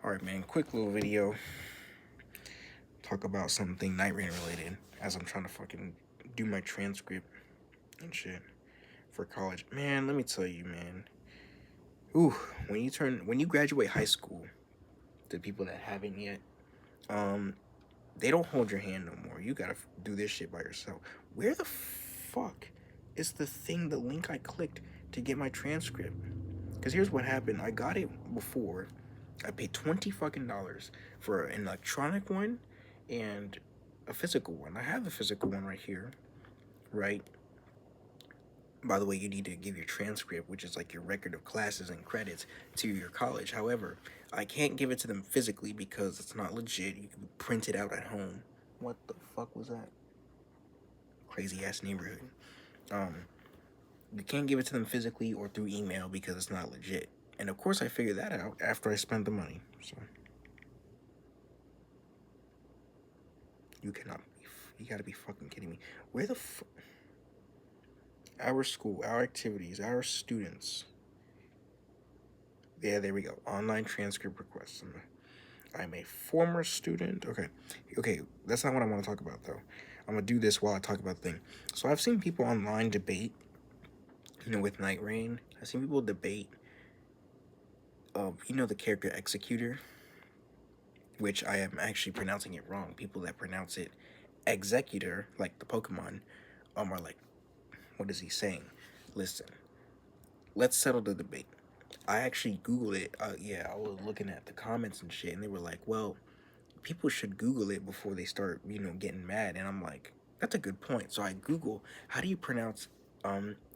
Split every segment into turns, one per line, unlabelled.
Alright, man, quick little video. Talk about something Night Rain related as I'm trying to fucking do my transcript and shit for college. Man, let me tell you, man. Ooh, when you graduate high school, the people that haven't yet, um, they don't hold your hand no more. You gotta do this shit by yourself. Where the fuck is the link I clicked to get my transcript? Because here's what happened. I got it before. I paid $20 fucking for an electronic one and a physical one. I have the physical one right here, right? By the way, you need to give your transcript, which is like your record of classes and credits, to your college. However, I can't give it to them physically because it's not legit. You can print it out at home. What the fuck was that? Crazy ass neighborhood. Um, you can't give it to them physically or through email because it's not legit. And of course, I figured that out after I spent the money. So you cannot be. You gotta be fucking kidding me. Where the fuck? Our school, our activities, our students. Yeah, there we go. Online transcript requests. I'm a former student. Okay, that's not what I want to talk about though. I'm gonna do this while I talk about the thing. So I've seen people online debate, with Night Rain. I've seen people debate, the character Executor, which I am actually pronouncing it wrong. People that pronounce it Executor, like the Pokemon, are like, what is he saying? Listen, let's settle the debate. I actually Googled it. Yeah, I was looking at the comments and shit, and they were like, well, people should Google it before they start, getting mad. And I'm like, that's a good point. So I Google, how do you pronounce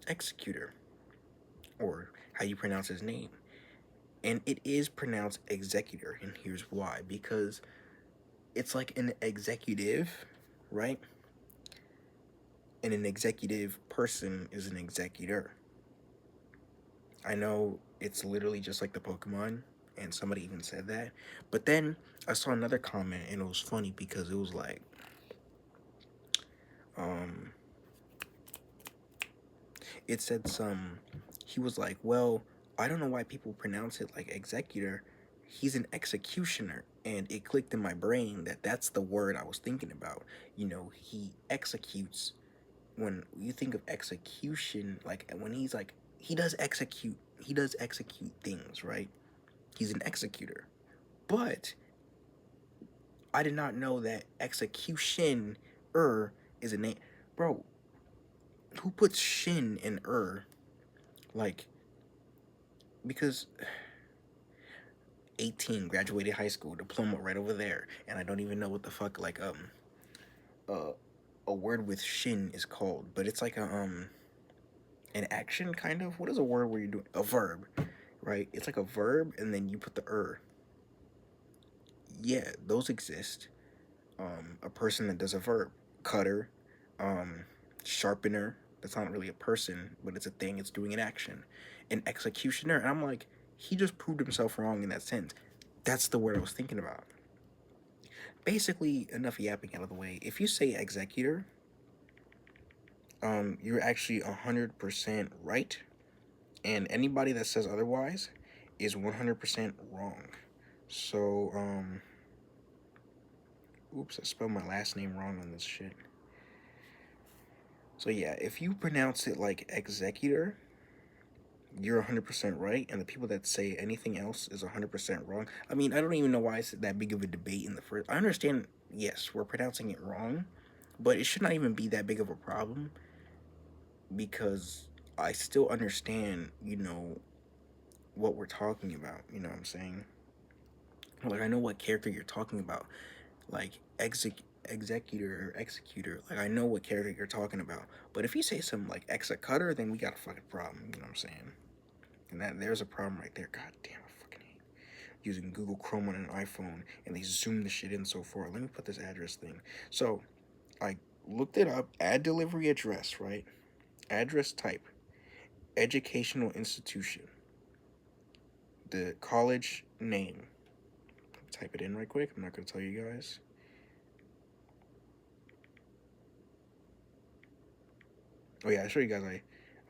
Executor? Or how you pronounce his name? And it is pronounced Executor, and here's why. Because it's like an executive, right? And an executive person is an executor. I know it's literally just like the Pokemon, and somebody even said that. But then I saw another comment, and it was funny because it was like, um, it said he was like, well, I don't know why people pronounce it like executor. He's an executioner. And it clicked in my brain that that's the word I was thinking about. He executes. When you think of execution, like when he's like, he does execute things, right? He's an executor. But I did not know that execution is a name. Bro, who puts shin in like, because 18, graduated high school, diploma right over there, and I don't even know what the fuck, like, uh a word with shin is called, but it's like an action, kind of. What is a word where you're doing a verb, right? It's like a verb, and then you put the Yeah, those exist. A person that does a verb. Cutter, um sharpener. That's not really a person, but it's a thing. It's doing an action. An executioner. And I'm like, he just proved himself wrong in that sense. That's the word I was thinking about. Basically, enough yapping out of the way. If you say executor, you're actually 100% right, and anybody that says otherwise is 100% wrong. So, oops, I spelled my last name wrong on this shit. So yeah, if you pronounce it like executor, you're 100% right, and the people that say anything else is 100% wrong. I mean, I don't even know why it's that big of a debate in the first. I understand, yes, we're pronouncing it wrong, but it should not even be that big of a problem because I still understand, what we're talking about. You know what I'm saying? Like, I know what character you're talking about. Like, executor or executor. Like, I know what character you're talking about. But if you say something like executor, then we got a fucking problem. You know what I'm saying? And there's a problem right there. God damn, I fucking hate using Google Chrome on an iPhone and they zoom the shit in so far. Let me put this address thing. So I looked it up. Add delivery address, right? Address type. Educational institution. The college name. Type it in right quick. I'm not going to tell you guys. Oh yeah, I showed you guys. I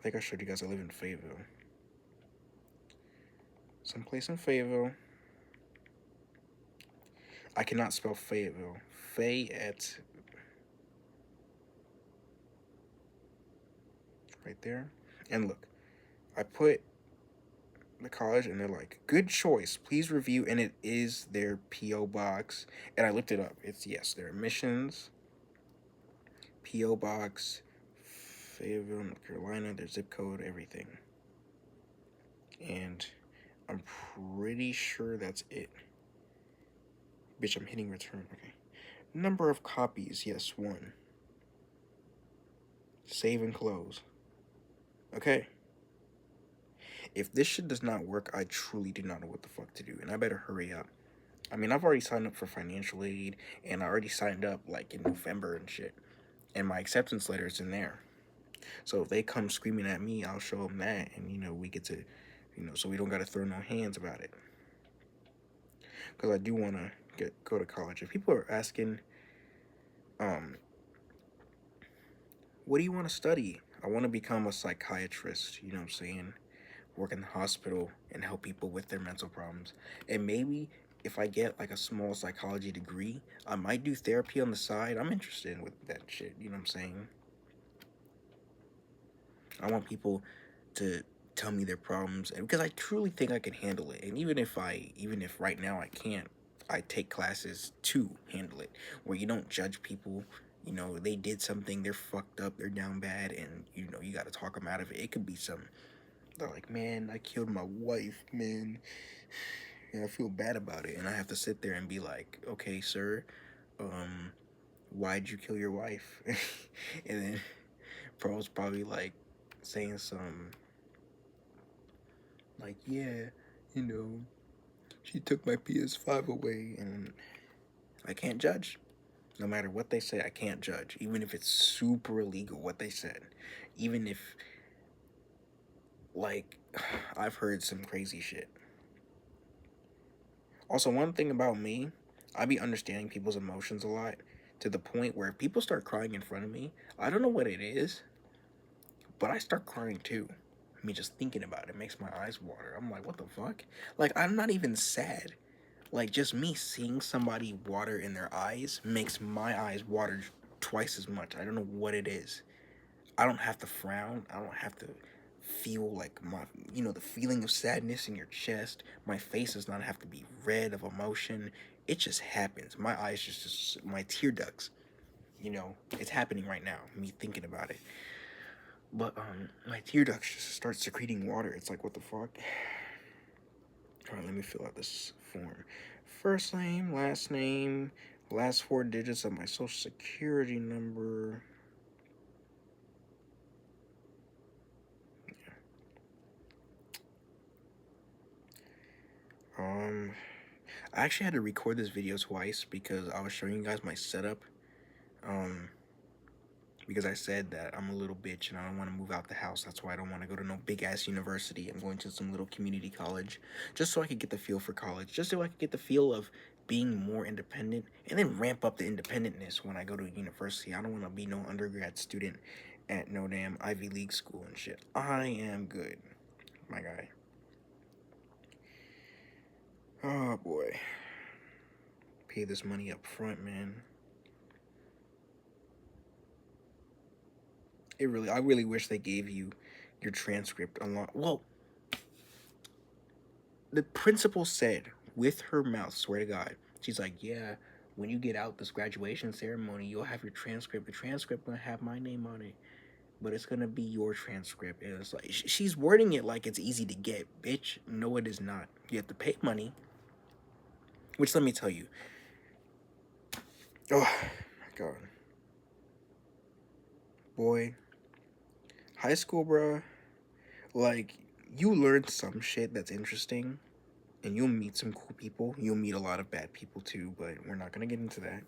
think I showed you guys I live in Fayetteville. Someplace in Fayetteville. I cannot spell Fayetteville. Fayette. Right there. And look, I put the college and they're like, good choice. Please review. And it is their P.O. box. And I looked it up. It's, yes, their admissions, P.O. box, Fayetteville, North Carolina, their zip code, everything. And I'm pretty sure that's it. Bitch, I'm hitting return. Okay. Number of copies. Yes, 1. Save and close. Okay. If this shit does not work, I truly do not know what the fuck to do. And I better hurry up. I mean, I've already signed up for financial aid. And I already signed up, like, in November and shit. And my acceptance letter is in there. So if they come screaming at me, I'll show them that. And, we get to, so we don't got to throw no hands about it. Because I do want to go to college. If people are asking, what do you want to study? I want to become a psychiatrist, you know what I'm saying? Work in the hospital and help people with their mental problems. And maybe if I get like a small psychology degree, I might do therapy on the side. I'm interested with that shit, you know what I'm saying? I want people to tell me their problems, and because I truly think I can handle it. And even if right now I can't, I take classes to handle it, where you don't judge people. They did something, they're fucked up, they're down bad, and you got to talk them out of it. It could be some, they're like, man, I killed my wife, man, and I feel bad about it, and I have to sit there and be like, okay, sir, why'd you kill your wife? And then bro's probably like saying some, like, yeah, she took my PS5 away, and I can't judge. No matter what they say, I can't judge. Even if it's super illegal what they said. Even if, like, I've heard some crazy shit. Also, one thing about me, I be understanding people's emotions a lot, to the point where if people start crying in front of me, I don't know what it is, but I start crying too. Me just thinking about it makes my eyes water. I'm like, what the fuck? Like, I'm not even sad. Like, just me seeing somebody water in their eyes makes my eyes water twice as much. I don't know what it is. I don't have to frown. I don't have to feel like the feeling of sadness in your chest. My face does not have to be red of emotion. It just happens. My eyes my tear ducts. It's happening right now. Me thinking about it. But my tear ducts just start secreting water. It's like, what the fuck? All right, let me fill out this form. First name, last 4 digits of my social security number. I actually had to record this video twice because I was showing you guys my setup. Because I said that I'm a little bitch and I don't want to move out the house. That's why I don't want to go to no big ass university. I'm going to some little community college just so I could get the feel for college, just so I could get the feel of being more independent, and then ramp up the independentness when I go to university. I don't want to be no undergrad student at no damn Ivy League school and shit. I am good, my guy. Oh boy. Pay this money up front, man. I really wish they gave you your transcript along. Well, the principal said with her mouth, swear to God, she's like, yeah, when you get out this graduation ceremony, you'll have your transcript. The transcript gonna have my name on it, but it's gonna be your transcript. And it's like, she's wording it like it's easy to get, bitch. No, it is not. You have to pay money. Which, let me tell you, oh my God, boy, high school, bruh, like, you learn some shit that's interesting, and you'll meet some cool people. You'll meet a lot of bad people too, but we're not gonna get into that.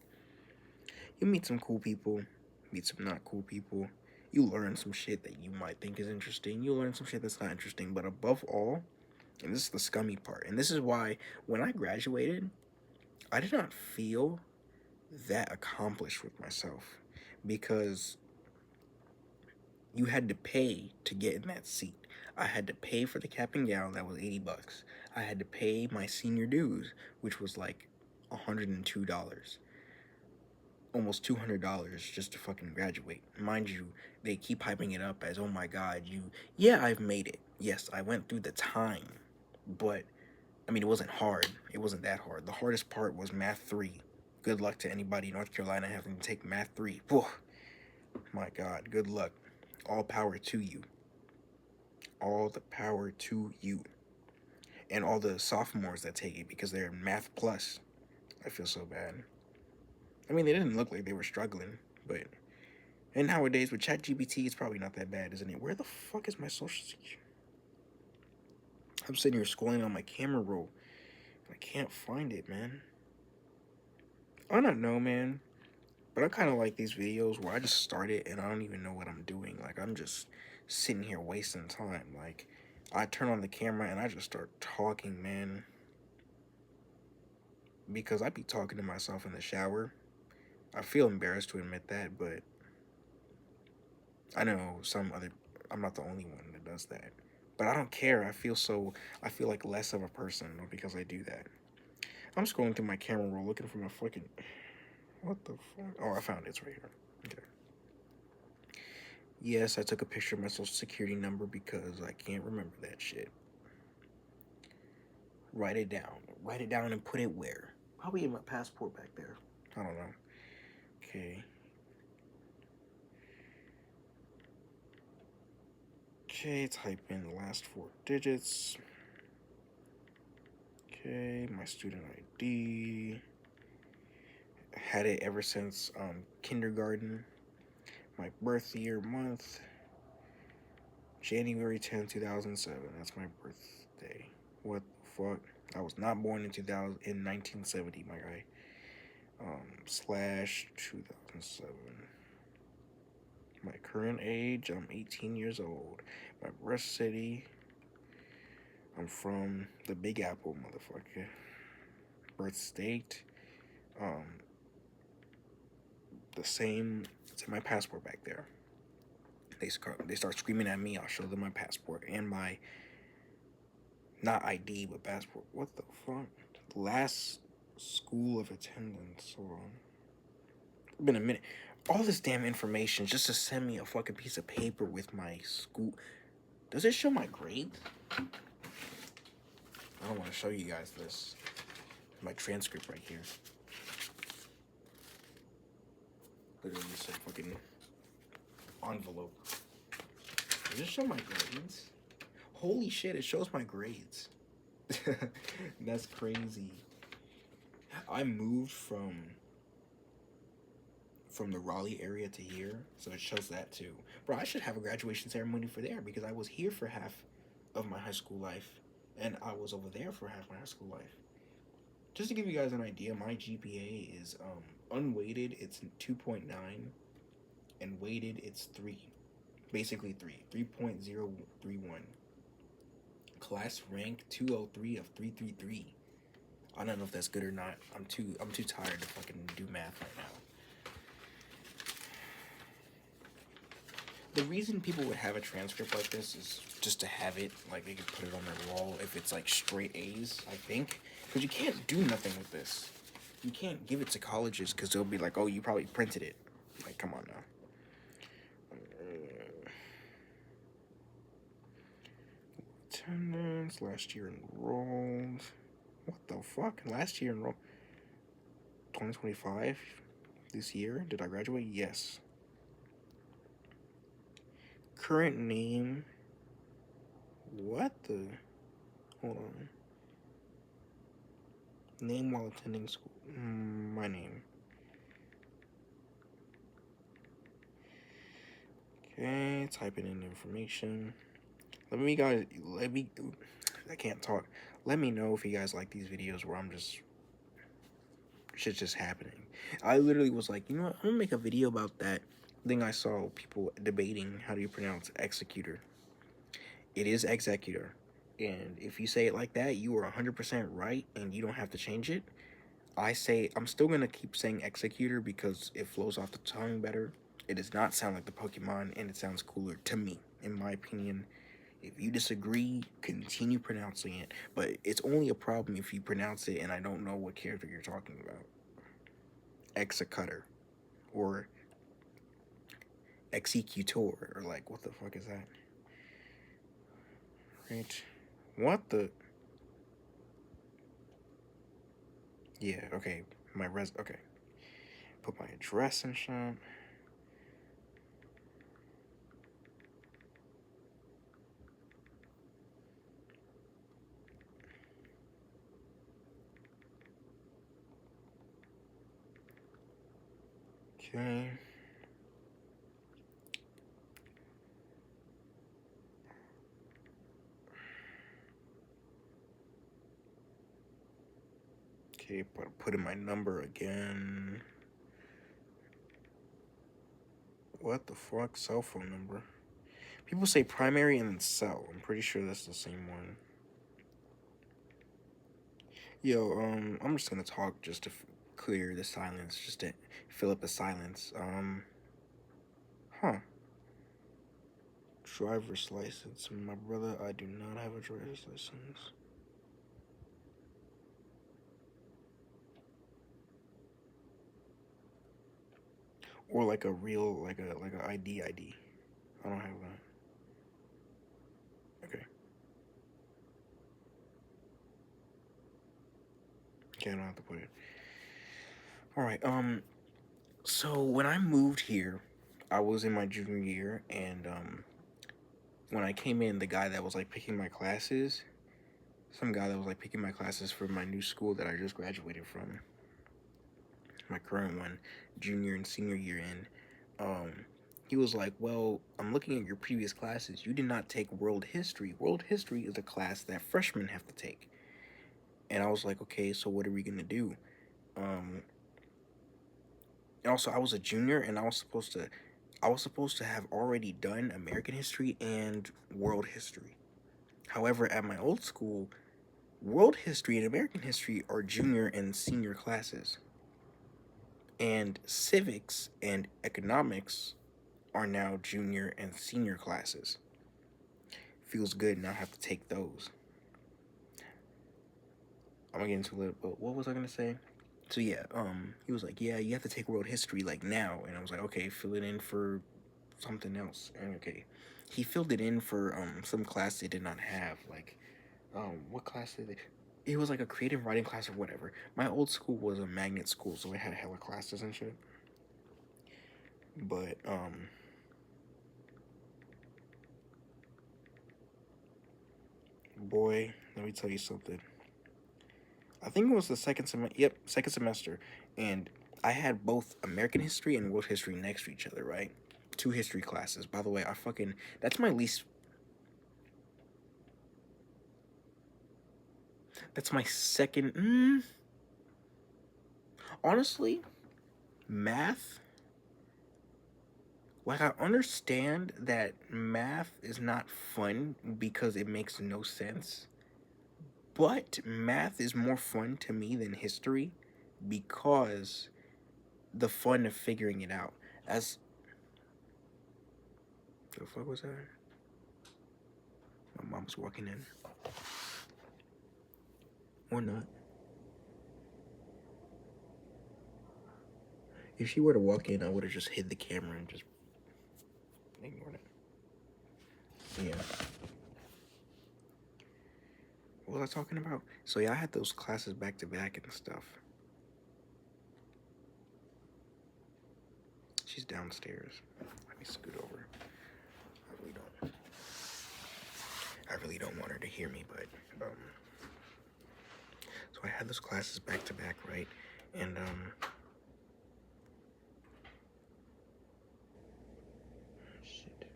You meet some cool people, meet some not cool people. You learn some shit that you might think is interesting. You learn some shit that's not interesting. But above all, and this is the scummy part, and this is why when I graduated, I did not feel that accomplished with myself, because you had to pay to get in that seat. I had to pay for the cap and gown, that was $80. I had to pay my senior dues, which was like $102, almost $200 just to fucking graduate. Mind you, they keep hyping it up as, oh my god, yeah, I've made it. Yes, I went through the time, but I mean, it wasn't hard. It wasn't that hard. The hardest part was Math 3. Good luck to anybody in North Carolina having to take Math 3. Whew. My God, good luck. All power to you. All the power to you. And all the sophomores that take it because they're Math Plus. I feel so bad. I mean, they didn't look like they were struggling, but... And nowadays, with ChatGPT, it's probably not that bad, isn't it? Where the fuck is my social security? I'm sitting here scrolling on my camera roll. I can't find it, man. I don't know, man. But I kind of like these videos where I just start it and I don't even know what I'm doing. Like, I'm just sitting here wasting time. Like, I turn on the camera and I just start talking, man. Because I be talking to myself in the shower. I feel embarrassed to admit that, but I know I'm not the only one that does that. But I don't care. I feel like less of a person because I do that. I'm scrolling through my camera roll looking for my fucking... What the fuck? Oh, I found it. It's right here. Okay. Yes, I took a picture of my social security number because I can't remember that shit. Write it down. Write it down and put it where? Probably in my passport back there. I don't know. Okay. Okay, type in the last 4 digits. Okay, my student ID. Had it ever since kindergarten. My birth year, month. January 10, 2007. That's my birthday. What the fuck? I was not born in 1970, my guy. / 2007. My current age, I'm 18 years old. My birth city, I'm from the Big Apple, motherfucker. Birth state, the same. It's in my passport back there. They start screaming at me. I'll show them my passport and my, not ID, but passport. What the fuck? Last school of attendance. Hold on. It's been a minute. All this damn information just to send me a fucking piece of paper with my school. Does it show my grades? I don't want to show you guys this. My transcript right here. Literally just a fucking envelope. Does it show my grades? Holy shit, it shows my grades. That's crazy. I moved from the Raleigh area to here, so it shows that too. Bro, I should have a graduation ceremony for there because I was here for half of my high school life, and I was over there for half my high school life. Just to give you guys an idea, my GPA is unweighted, it's 2.9, and weighted, it's 3. Basically 3.031. Class rank 203 of 333. I don't know if that's good or not. I'm too tired to fucking do math right now. The reason people would have a transcript like this is just to have it, like they could put it on their wall if it's like straight A's, I think. Because you can't do nothing with this. You can't give it to colleges because they'll be like, oh, you probably printed it. Like, come on now. Attendance, last year enrolled. What the fuck? Last year enrolled. 2025? This year? Did I graduate? Yes. Current name. What the? Hold on. Name while attending school. My name. Okay, typing in information. I can't talk. Let me know if you guys like these videos where shit's just happening. I literally was like, you know what, I'm gonna make a video about that thing I saw people debating how do you pronounce executor. It is executor. And if you say it like that, you are 100% right and you don't have to change it. I'm still gonna keep saying executor because it flows off the tongue better. It does not sound like the Pokemon and it sounds cooler to me, in my opinion. If you disagree, continue pronouncing it. But it's only a problem if you pronounce it and I don't know what character you're talking about. Executor. Or executor. Or like, what the fuck is that? Right? What the? Yeah, okay. Okay. Put my address and shit. Okay. Okay, put in my number again. What the fuck? Cell phone number. People say primary and then cell. I'm pretty sure that's the same one. Yo, I'm just gonna talk just to clear the silence, just to fill up the silence. Huh. Driver's license. My brother, I do not have a driver's license. Or like a real, like a ID. I don't have that. Okay. Okay, I don't have to put it. All right. So when I moved here, I was in my junior year, and when I came in, the guy that was like picking my classes, some guy that was like picking my classes for my new school that I just graduated from, my current one, junior and senior year in, he was like, well, I'm looking at your previous classes. You did not take world history. World history is a class that freshmen have to take. And I was like, okay, so what are we gonna do? And also, I was a junior, and I was supposed to have already done American history and world history. However, at my old school, world history and American history are junior and senior classes, and civics and economics are now junior and senior classes. Feels good not have to take those. I'm gonna get into it, but what was I gonna say? So yeah, he was like, yeah, you have to take world history like now, and I was like, okay, fill it in for something else, and okay, he filled it in for some class they did not have, like what class did they? It was like a creative writing class or whatever. My old school was a magnet school, so it had hella classes and shit. But boy, let me tell you something. I think it was the second semester. Yep, second semester, and I had both American history and world history next to each other, right? Two history classes. By the way, that's my least. That's my second. Honestly, math. Like, I understand that math is not fun because it makes no sense, but math is more fun to me than history because the fun of figuring it out. As the fuck was that? My mom's walking in. Or not. If she were to walk in, I would have just hid the camera and just ignored it. Yeah. What was I talking about? So yeah, I had those classes back to back and stuff. She's downstairs. Let me scoot over. I really don't want her to hear me, but so I had those classes back to back, right? And shit.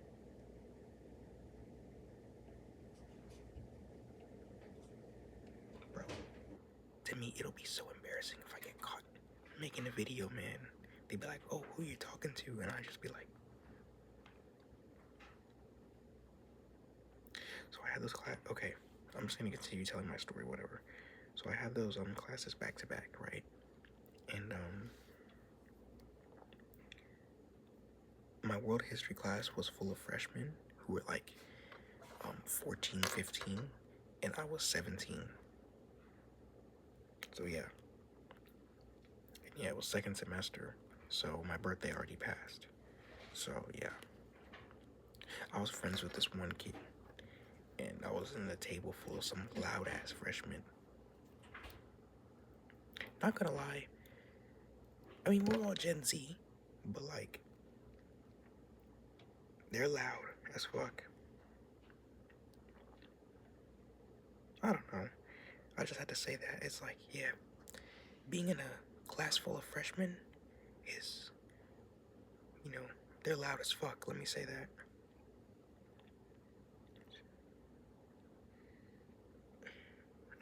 Bro, to me it'll be so embarrassing if I get caught making a video, man. They'd be like, "Oh, who are you talking to?" And I'd just be like, so I had those class. Okay, I'm just gonna continue telling my story, whatever. So I had those classes back to back, right? And my world history class was full of freshmen who were like 14, 15, and I was 17. So yeah. Yeah, it was second semester. So my birthday already passed. So yeah. I was friends with this one kid, and I was in a table full of some loud ass freshmen. Not gonna lie, I mean, we're all Gen Z, but like, they're loud as fuck. I don't know. I just had to say that. It's like, yeah, being in a class full of freshmen is, you know, they're loud as fuck. Let me say that.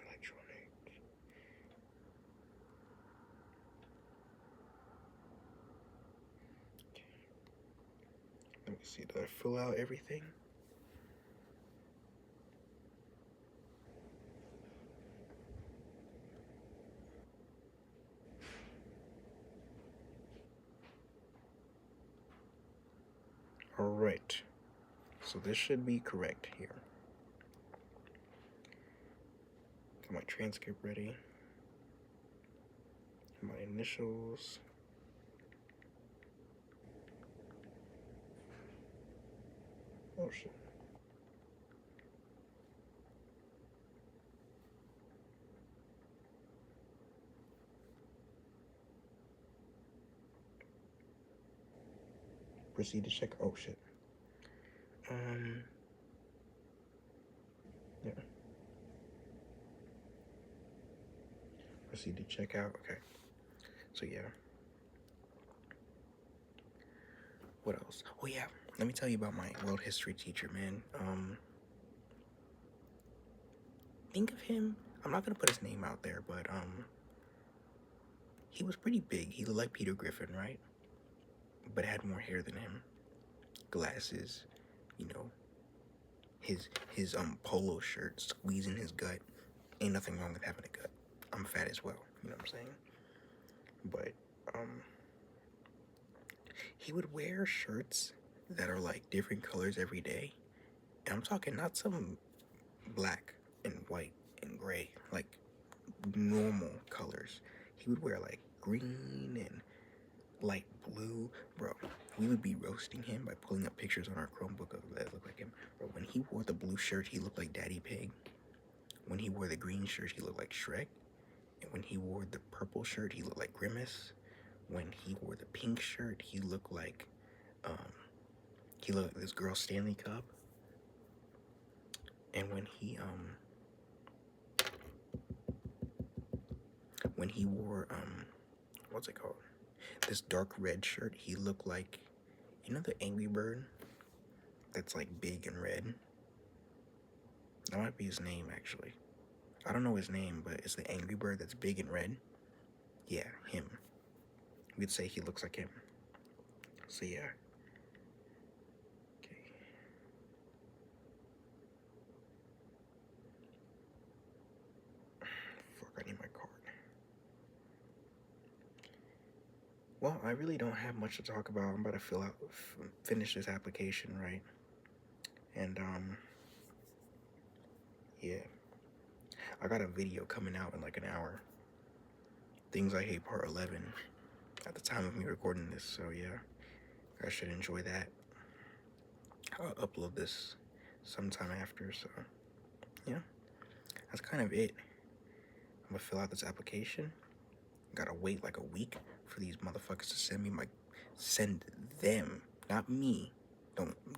Electronic. Let me see. Did I fill out everything? Alright. So this should be correct here. Got my transcript ready. My initials. Oh shit. Proceed to check. Oh shit. Yeah. Proceed to check out. Okay. So yeah. What else? Oh yeah. Let me tell you about my world history teacher, man. Think of him. I'm not gonna put his name out there, but he was pretty big. He looked like Peter Griffin, right? But had more hair than him. Glasses, you know. His polo shirt squeezing his gut. Ain't nothing wrong with having a gut. I'm fat as well. You know what I'm saying? But he would wear shirts that are like different colors every day. And I'm talking not some black and white and gray, like normal colors. He would wear like green and light blue. Bro, we would be roasting him by pulling up pictures on our Chromebook of that looked like him. Bro, when he wore the blue shirt, he looked like Daddy Pig. When he wore the green shirt, he looked like Shrek. And when he wore the purple shirt, he looked like Grimace. When he wore the pink shirt, he looked like this girl Stanley Cup. And when he wore what's it called? This dark red shirt, he looked like, you know, the Angry Bird that's like big and red. That might be his name actually. I don't know his name, but it's the Angry Bird that's big and red. Yeah, him. We'd say he looks like him. So yeah. Okay. Fuck, I need my card. Well, I really don't have much to talk about. I'm about to finish this application, right? And yeah. I got a video coming out in like an hour. Things I Hate Part 11 at the time of me recording this, so yeah. I should enjoy that. I'll upload this sometime after, so yeah. That's kind of it. I'm gonna fill out this application. Gotta wait like a week for these motherfuckers to send them, not me.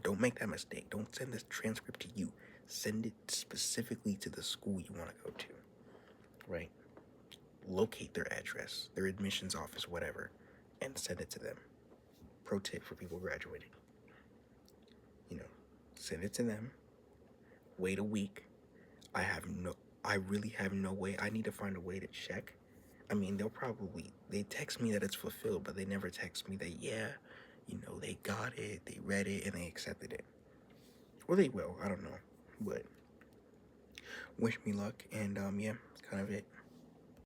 Don't make that mistake. Don't send this transcript to you. Send it specifically to the school you want to go to, right? Locate their address, their admissions office, whatever, and send it to them. Pro tip for people graduating. You know, send it to them. Wait a week. I really have no way. I need to find a way to check. I mean, they text me that it's fulfilled, but they never text me that, yeah, you know, they got it, they read it, and they accepted it. Or they will, I don't know. But wish me luck, and yeah, that's kind of it.